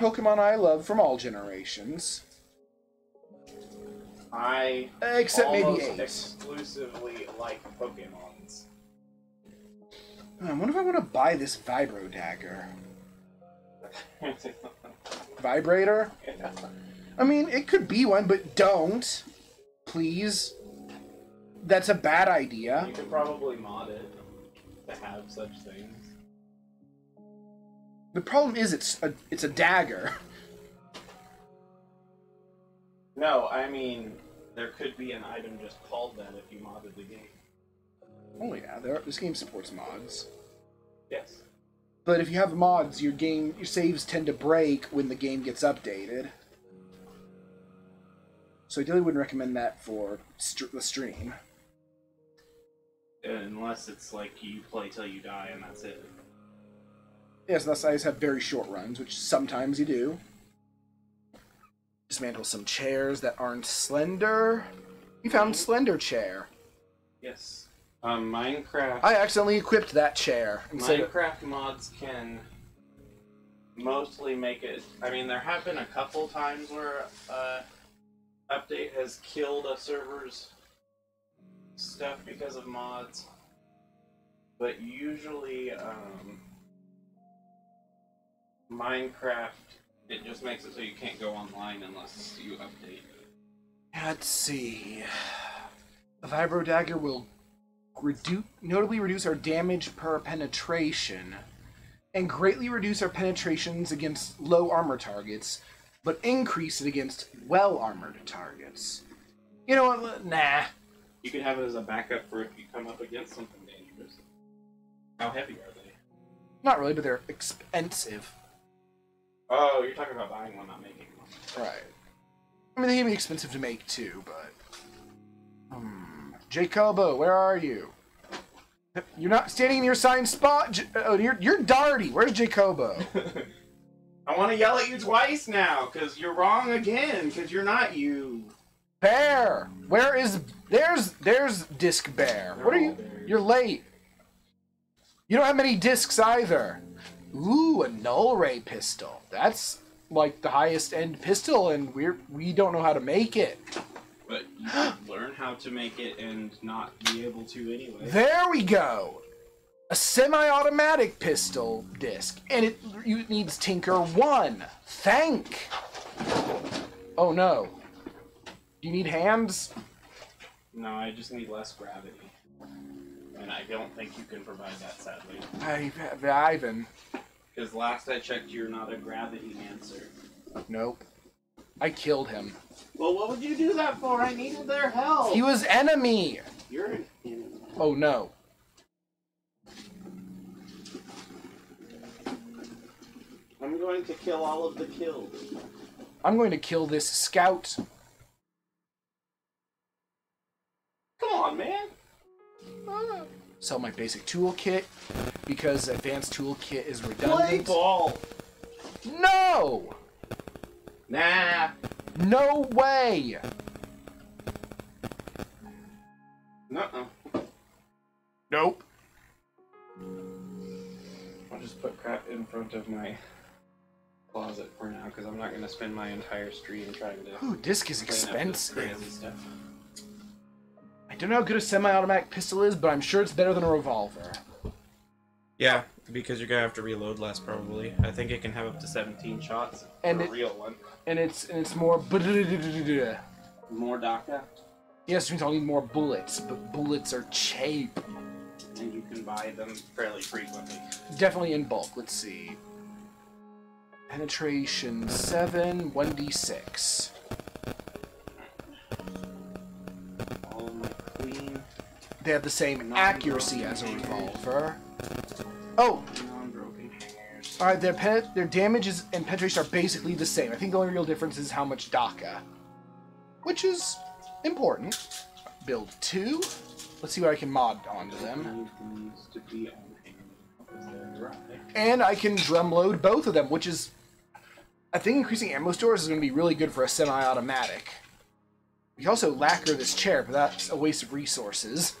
Pokemon I love from all generations. I Except maybe almost 8. exclusively like Pokemons. I wonder if I want to buy this Vibro Dagger. Vibrator? Yeah. I mean, it could be one, but don't. Please. That's a bad idea. You could probably mod it to have such things. The problem is it's a dagger. No, I mean, there could be an item just called that if you modded the game. Oh yeah, this game supports mods. Yes. But if you have mods, your saves tend to break when the game gets updated. So I really wouldn't recommend that for the stream. Unless it's like you play till you die and that's it. Yes, unless I just have very short runs, which sometimes you do. Dismantle some chairs that aren't slender. You found slender chair. Yes. Minecraft. I accidentally equipped that chair. Minecraft mods can mostly make it. I mean, there have been a couple times where update has killed a server's stuff because of mods, but usually Minecraft, it just makes it so you can't go online unless you update. Let's see. The Vibro Dagger will notably reduce our damage per penetration and greatly reduce our penetrations against low armor targets, but increase it against well-armored targets. You know what? Nah. You could have it as a backup for if you come up against something dangerous. How heavy are they? Not really, but they're expensive. Oh, you're talking about buying one, not making one. Right. I mean, they can be expensive to make too, but... Jacobo, where are you? You're not standing in your assigned spot. Oh, you're Darty. Where's Jacobo? I want to yell at you twice now, because you're wrong again, because you're not you. Bear! Where is... There's Disc Bear. What are you... You're late. You don't have many discs either. Ooh, a Null Ray pistol. That's like the highest end pistol, and we don't know how to make it. But you can learn how to make it and not be able to anyway. There we go! A semi-automatic pistol disc, and it needs Tinker 1. Thank! Oh no. Do you need hands? No, I just need less gravity. And I don't think you can provide that, sadly. Ivan. Because last I checked, you're not a gravity answer. Nope. I killed him. Well, what would you do that for? I needed their help. He was enemy! You're an enemy. Oh no. I'm going to kill all of the killed. I'm going to kill this scout. Come on, man. Sell my basic toolkit because advanced toolkit is Play redundant. ball. No! Nah. No way! Nuh-uh. Nope. I'll just put crap in front of my closet for now, because I'm not going to spend my entire stream trying to... Ooh, disc is clean up this crazy expensive. stuff. I don't know how good a semi-automatic pistol is, but I'm sure it's better than a revolver. Yeah, because you're gonna have to reload less probably. I think it can have up to 17 shots And for it- a real one. And it's more... More DACA, Yes, which means I'll need more bullets, but bullets are cheap. and you can buy them fairly frequently. Definitely in bulk. Let's see. Penetration 7, 1d6. All of my clean, They have the same accuracy as a revolver. Oh! non-broken hangers. Alright, their damages and penetration are basically the same. I think the only real difference is how much DACA. Which is important. Build 2. Let's see what I can mod onto them. Needs to be on hand, because they're dry. And I can drum load both of them, which is... I think increasing ammo stores is going to be really good for a semi-automatic. We can also lacquer this chair, but that's a waste of resources.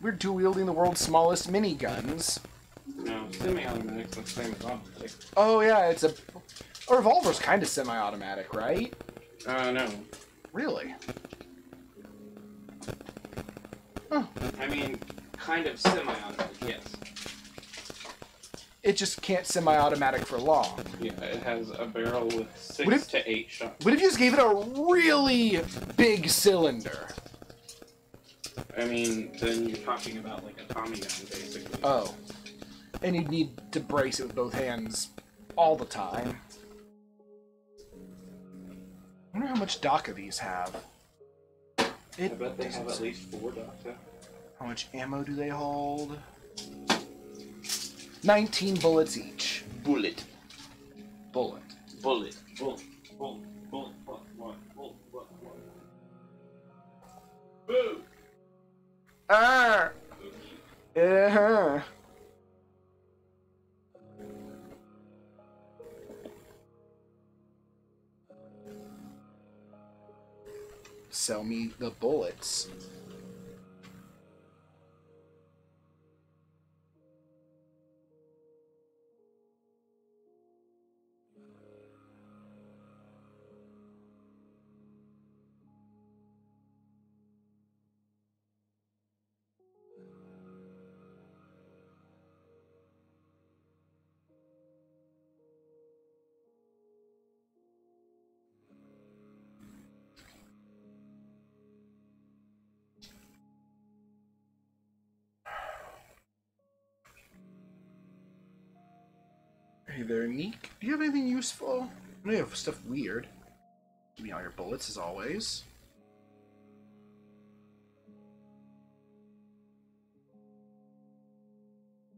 we're dual-wielding the world's smallest miniguns. No, semi-automatic's the same as automatic. Oh yeah, it's a revolver's kind of semi-automatic, right? No. Really? Huh. I mean, kind of semi-automatic, yes. It just can't semi-automatic for long. Yeah, it has a barrel with What 6 to 8 shots. What if you just gave it a really big cylinder? I mean, then you're talking about like a Tommy gun, basically. Oh. And you'd need to brace it with both hands all the time. I wonder how much DACA these have. I bet they have at least 4 DACA. How much ammo do they hold? 19 bullets each. Bullet. Bullet. Bullet. Bullet. Bullet. Bullet. Bullet. Bullet. Bullet. Bullet. Bullet. Boo! Ah! Uh-huh. Sell me the bullets. Hey there, Neek. Do you have anything useful? I know you have stuff weird. Give me all your bullets, as always.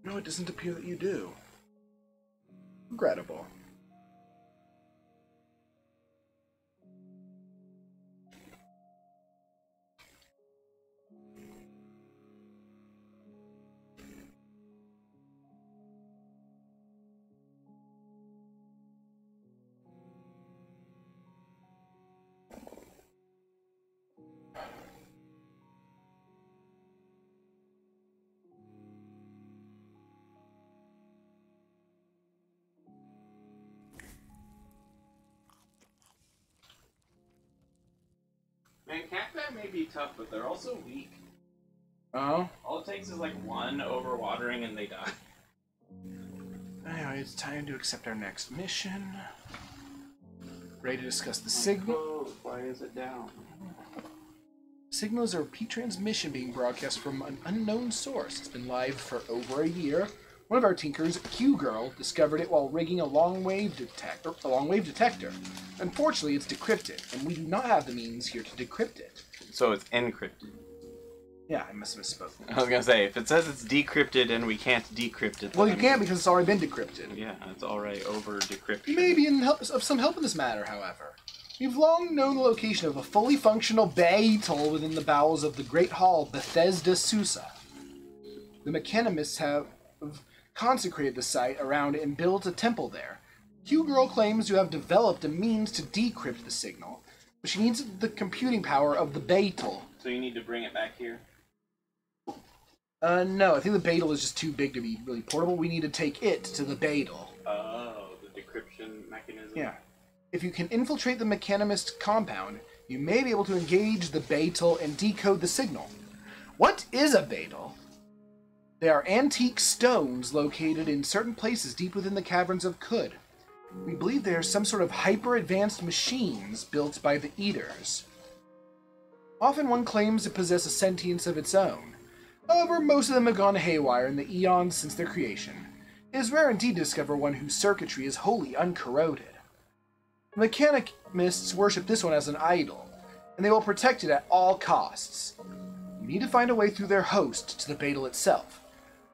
No, it doesn't appear that you do. Regrettable. Man, cacti may be tough, but they're also weak. Oh? All it takes is like one overwatering and they die. Anyway, it's time to accept our next mission. Ready to discuss the signal. Oh, why is it down? Signal is a repeat transmission being broadcast from an unknown source. It's been live for over a year. One of our tinkers, Q-Girl, discovered it while rigging a long-wave detector. Unfortunately, it's decrypted, and we do not have the means here to decrypt it. So it's encrypted. Yeah, I must have misspoken. I was gonna say, if it says it's decrypted and we can't decrypt it... Well, you then- can't because it's already been decrypted. Yeah, it's already over decryption. You may be of some help in this matter, however. We've long known the location of a fully functional Beetle within the bowels of the Great Hall Bethesda Susa. The Mechanimists have consecrated the site around it and built a temple there. Q-Girl claims to have developed a means to decrypt the signal, but she needs the computing power of the Beetle. So you need to bring it back here? No, I think the Beetle is just too big to be really portable. We need to take it to the Beetle. Oh, the decryption mechanism? Yeah. If you can infiltrate the Mechanimist compound, you may be able to engage the Beetle and decode the signal. What is a Beetle? They are antique stones located in certain places deep within the caverns of Kud. We believe they are some sort of hyper-advanced machines built by the Eaters. Often one claims to possess a sentience of its own. However, most of them have gone haywire in the eons since their creation. It is rare indeed to discover one whose circuitry is wholly uncorroded. The Mechanimists worship this one as an idol, and they will protect it at all costs. You need to find a way through their host to the Beetle itself.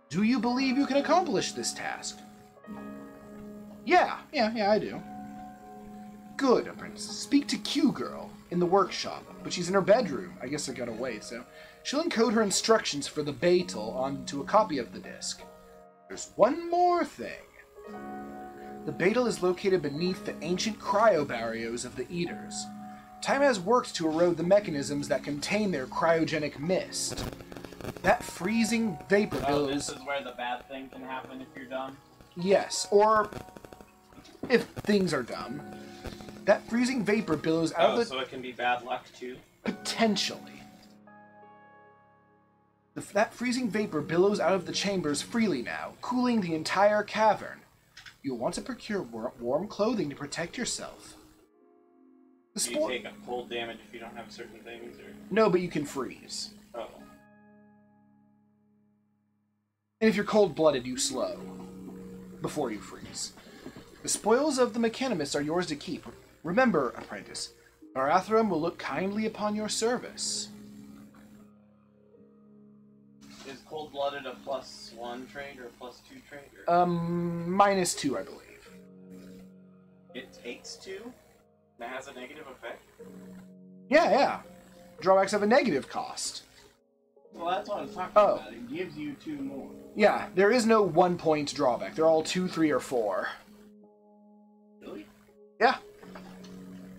Do you believe you can accomplish this task? Yeah, I do. Good, Apprentice. Speak to Q-Girl in the workshop, but she's in her bedroom. I guess I got away, so she'll encode her instructions for the Beetle onto a copy of the disc. There's one more thing. The Beetle is located beneath the ancient cryobarriers of the Eaters. Time has worked to erode the mechanisms that contain their cryogenic mist. That freezing vapor Oh, billows. this is where the bad thing can happen if you're dumb. Yes, or if things are dumb. That freezing vapor billows out of the... So it can be bad luck too? Potentially. That freezing vapor billows out of the chambers freely now, cooling the entire cavern. You'll want to procure warm clothing to protect yourself. The Do you take a cold damage if you don't have certain things? Or... No, but you can freeze. Oh. And if you're cold-blooded, you slow. Before you freeze. The spoils of the Mechanimus are yours to keep. Remember, apprentice, Arathram will look kindly upon your service. Is cold-blooded a +1 trait or a +2 trait? Or... -2, I believe. It takes 2? That has a negative effect? Yeah. Drawbacks have a negative cost. Well, that's what I was talking Oh. about. It gives you 2 more. Yeah, there is no 1-point drawback. They're all 2, 3, or 4. Really? Yeah,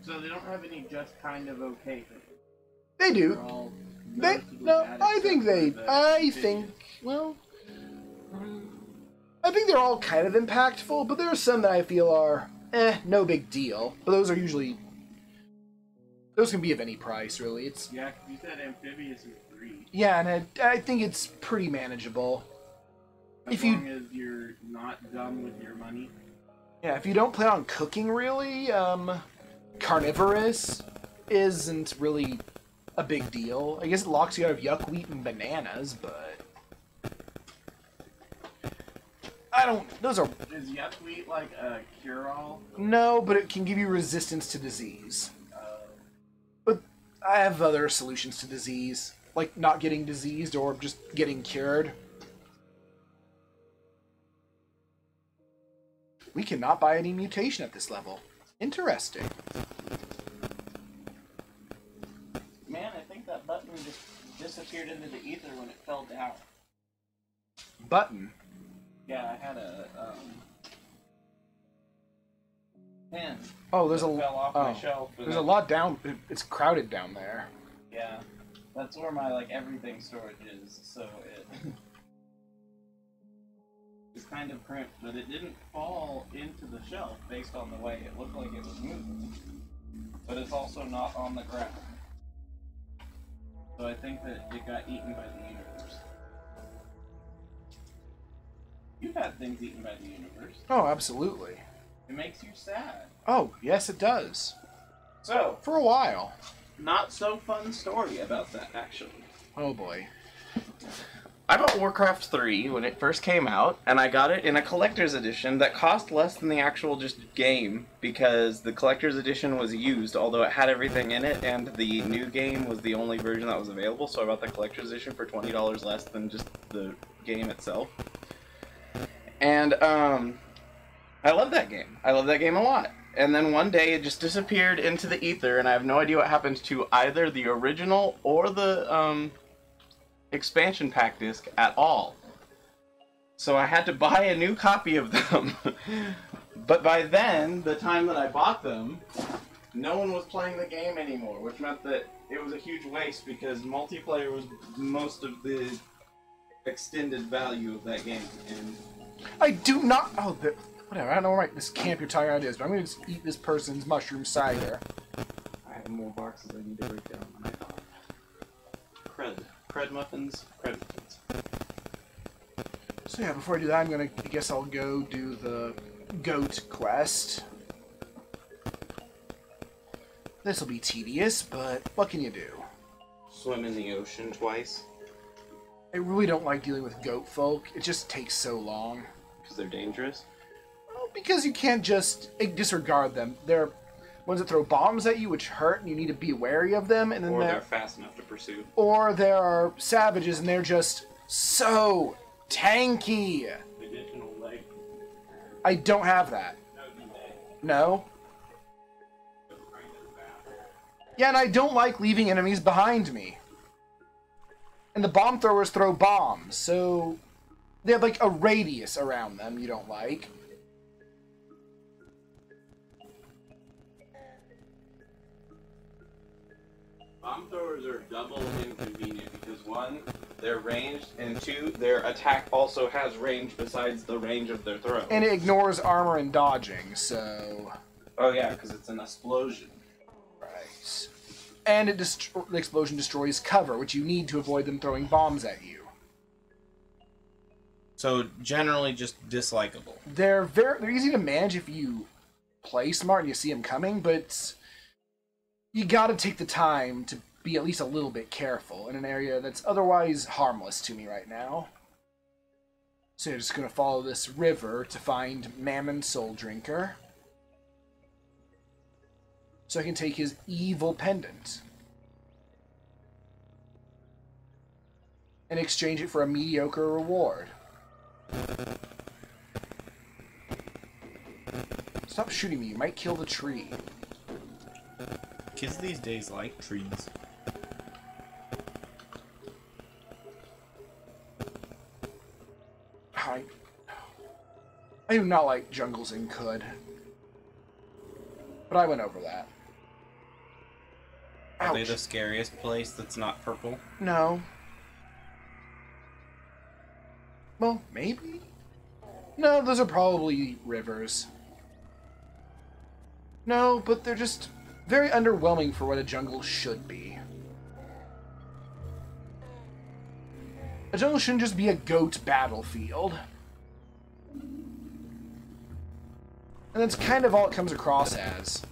So they don't have any just kind of okay things. they do. They're all They, noticeably no, bad I except think for they, the I video. think, well, I think they're all kind of impactful, but there are some that I feel are, no big deal. But those are usually, those can be of any price, really. It's, Yeah, 'cause you said amphibious is 3. yeah, and I think it's pretty manageable. As If you- long as you're not dumb with your money. Yeah, if you don't plan on cooking, really, carnivorous isn't really a big deal. I guess it locks you out of yuck-wheat and bananas, but I don't, those are, Is yuckweed like a cure-all? no, but it can give you resistance to disease. But I have other solutions to disease, like not getting diseased or just getting cured. We cannot buy any mutation at this level. Interesting. Man, I think that button just disappeared into the ether when it fell down. Button. Yeah, I had a pen. Oh, there's that a fell off my shelf. and There's a it- lot down. It's crowded down there. Yeah, that's where my like everything storage is. So it it's kind of crimped, but it didn't fall into the shelf based on the way it looked like it was moving. But it's also not on the ground. So I think that it got eaten by the universe. You've had things eaten by the universe. Oh, absolutely. It makes you sad. Oh, yes, it does. So, For a while. not so fun story about that actually. Oh boy. I bought Warcraft 3 when it first came out, and I got it in a collector's edition that cost less than the actual just game, because the collector's edition was used, although it had everything in it, and the new game was the only version that was available, so I bought the collector's edition for $20 less than just the game itself. And, I love that game. I love that game a lot. And then one day it just disappeared into the ether, and I have no idea what happened to either the original or the, expansion pack disc at all. So I had to buy a new copy of them. But by then, the time that I bought them, no one was playing the game anymore, which meant that it was a huge waste because multiplayer was most of the extended value of that game. And I do not. Oh, whatever. I don't know where this camp you're talking about is, but I'm going to just eat this person's mushroom cider. I have more boxes I need to break down than I thought. Cred muffins. So yeah, before I do that, I guess I'll go do the goat quest. This'll be tedious, but what can you do? Swim in the ocean twice I really don't like dealing with goat folk. It just takes so long. because they're dangerous. Well, because you can't just disregard them. They're ones that throw bombs at you, which hurt, and you need to be wary of them. And then Or they're fast enough to pursue. or there are savages, and they're just so tanky. Additional leg. I don't have that. No. Yeah, and I don't like leaving enemies behind me. And the bomb throwers throw bombs, so they have like a radius around them you don't like. Bomb throwers are double inconvenient because one, they're ranged, and two, their attack also has range besides the range of their throw. And it ignores armor and dodging, so... Oh yeah, because it's an explosion. Right. And the explosion destroys cover, which you need to avoid them throwing bombs at you. So generally just dislikable. They're easy to manage if you play smart and you see them coming, but you gotta take the time to be at least a little bit careful in an area that's otherwise harmless to me right now. So you're just gonna follow this river to find Mammon Soul Drinker, so I can take his evil pendant and exchange it for a mediocre reward. Stop shooting me, you might kill the tree. Kids these days like trees. I do not like jungles in Khud. But I went over that. Are they Ouch. the scariest place that's not purple? No. Well, maybe? No, those are probably rivers. No, but they're just very underwhelming for what a jungle should be. A jungle shouldn't just be a goat battlefield. And that's kind of all it comes across as.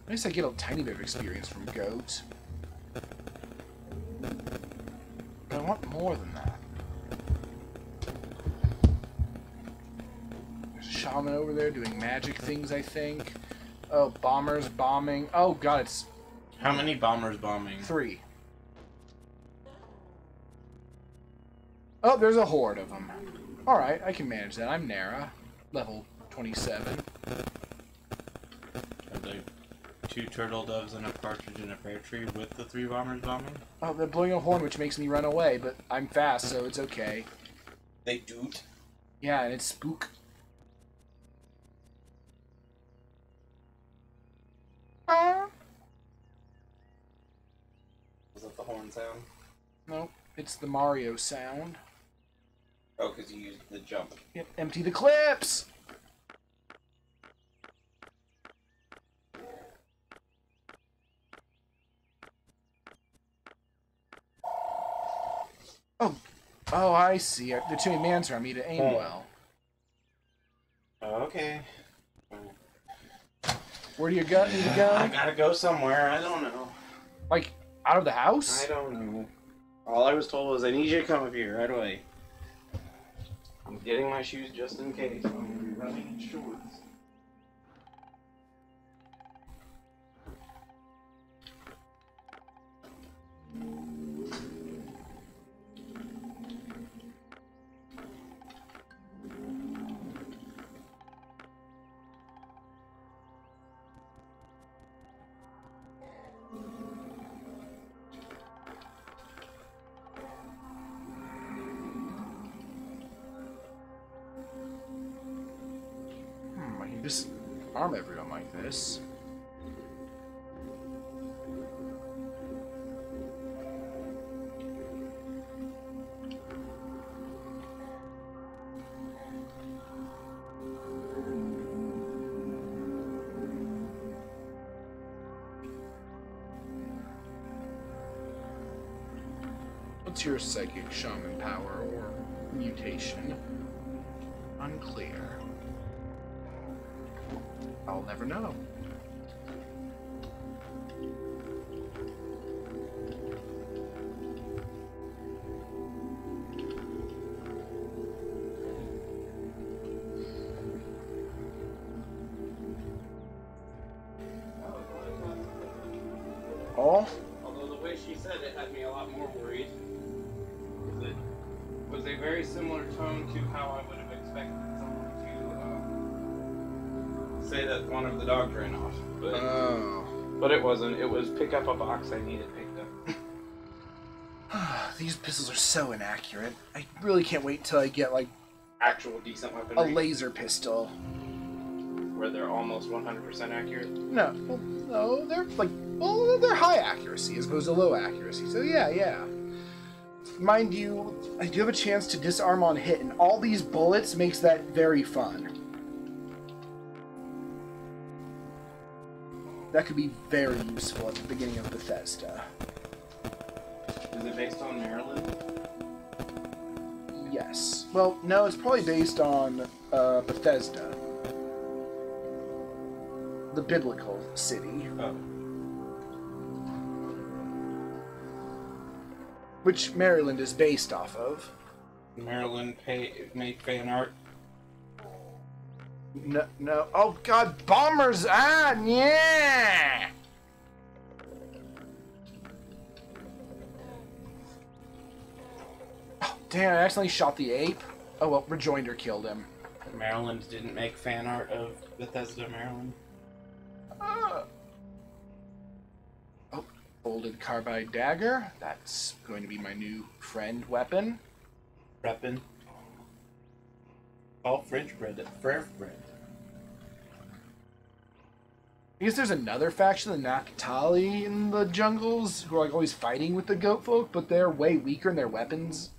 At least I get a tiny bit of experience from goat. But I want more than that. There's a shaman over there doing magic things, I think. Oh, bombers bombing. Oh god, it's How many bombers bombing? 3. Oh, there's a horde of them. Alright, I can manage that. I'm Nara. Level 27. Are there 2 turtle doves and a partridge in a pear tree with the 3 bombers bombing? Oh, they're blowing a horn, which makes me run away, but I'm fast, so it's okay. They doot. Yeah, and it's spook. Was that the horn sound? Nope, it's the Mario sound. Oh, because you used the jump. Yep, empty the clips! Oh, I see. There are too many mans around me to aim well. Okay. Where do you need to go? I gotta go somewhere. I don't know. Like, out of the house? I don't know. All I was told was I need you to come up here right away. I'm getting my shoes just in case. I'm gonna be running in shorts. I can just arm everyone like this. What's your psychic shaman power or mutation? Unclear. I'll never know. Oh? Although the way she said it had me a lot more worried. It was a very similar tone to how I would have expected someone to say that one of the dogs ran off. But it wasn't. It was pick up a box I needed picked up. These pistols are so inaccurate. I really can't wait until I get, like, actual decent A weaponry laser pistol. where they're almost 100% accurate? No, well, no, they're like, well, they're high accuracy as opposed to low accuracy. So yeah. Mind you, I do have a chance to disarm on hit, and all these bullets makes that very fun. That could be very useful at the beginning of Bethesda. Is it based on Maryland? Yes. Well, no, it's probably based on Bethesda. The biblical city. Oh. Which Maryland is based off of. Maryland made fan art. No. Oh God, bombers! Yeah. Oh, damn! I accidentally shot the ape. Oh well, Rejoinder killed him. Maryland didn't make fan art of Bethesda, Maryland. Oh, folded carbide dagger. That's going to be my new friend weapon. Reppin'. All French bread, Frere bread. I guess there's another faction, the Nakatali in the jungles, who are like always fighting with the goat folk, but they're way weaker and their weapons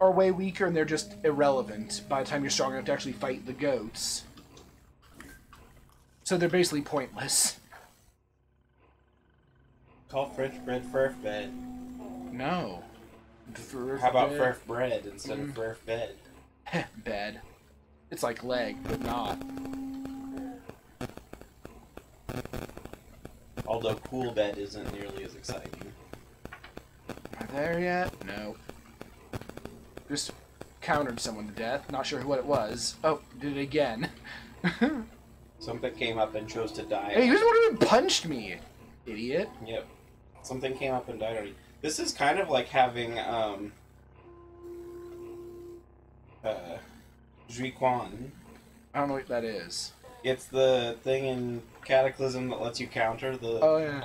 are way weaker and they're just irrelevant by the time you're strong enough to actually fight the goats. So they're basically pointless. Call French bread Frere bed. No. How about Frere bread instead of Frere bed? Bed. It's like leg, but not. Although cool bed isn't nearly as exciting. Am I there yet? No. Just countered someone to death. Not sure what it was. Oh, did it again. Something came up and chose to die. Hey, who's the one who punched me? Idiot. Yep. Something came up and died already. This is kind of like having, Zhuiquan. I don't know what that is. It's the thing in Cataclysm that lets you counter the... Oh, yeah.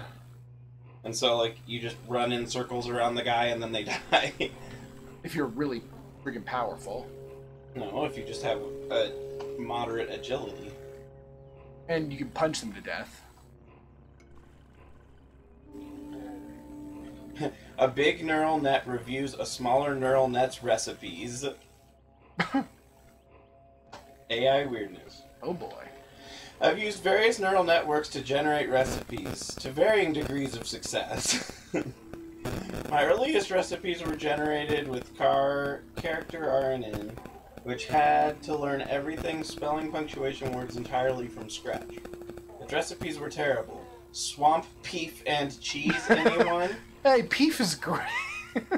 And so, like, you just run in circles around the guy and then they die. If you're really freaking powerful. No, if you just have a moderate agility. And you can punch them to death. A big neural net reviews a smaller neural net's recipes. AI weirdness. Oh boy. I've used various neural networks to generate recipes, to varying degrees of success. My earliest recipes were generated with character RNN, which had to learn everything spelling punctuation words entirely from scratch. The recipes were terrible. Swamp beef and cheese, anyone? Hey, beef is great.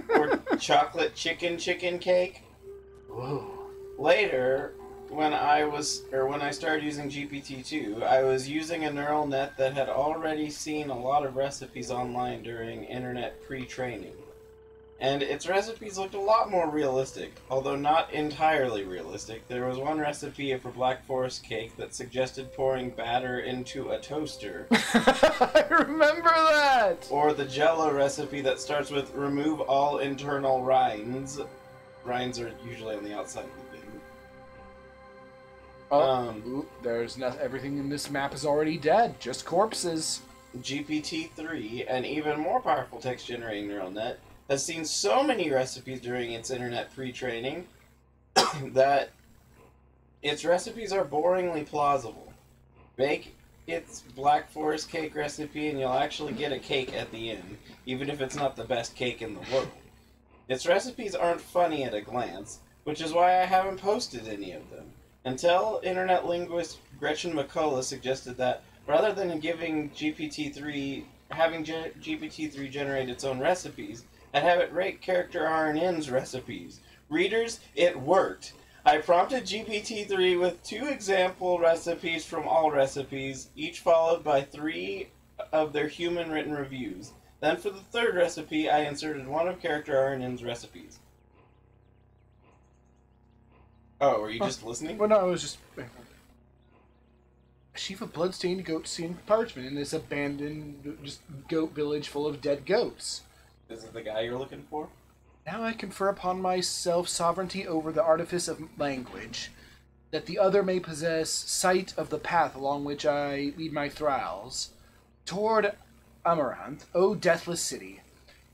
Or chocolate chicken cake? Whoa. Later, when I started using GPT-2, I was using a neural net that had already seen a lot of recipes online during internet pre-training. And its recipes looked a lot more realistic, although not entirely realistic. There was one recipe for Black Forest cake that suggested pouring batter into a toaster. I remember that! Or the Jell-O recipe that starts with remove all internal rinds. Rinds are usually on the outside of the thing. Oh, there's nothing. Everything in this map is already dead. Just corpses. GPT-3, an even more powerful text-generating neural net, has seen so many recipes during its internet pre-training that its recipes are boringly plausible. Bake its Black Forest cake recipe and you'll actually get a cake at the end, even if it's not the best cake in the world. Its recipes aren't funny at a glance, which is why I haven't posted any of them. Until internet linguist Gretchen McCullough suggested that rather than having GPT-3 generate its own recipes, I'd have it rate character RNN's recipes. Readers, it worked. I prompted GPT-3 with 2 example recipes from all recipes, each followed by 3 of their human-written reviews. Then for the 3rd recipe, I inserted one of character RNN's recipes. Oh, were you just listening? Well, no, I was just... Shiva bloodstained goat seen parchment in this abandoned just goat village full of dead goats. Is it the guy you're looking for? Now I confer upon myself sovereignty over the artifice of language, that the other may possess sight of the path along which I lead my thralls. Toward Amaranth, O deathless city,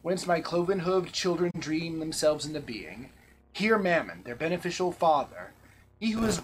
whence my cloven-hooved children dream themselves into being, hear Mammon, their beneficial father, he who is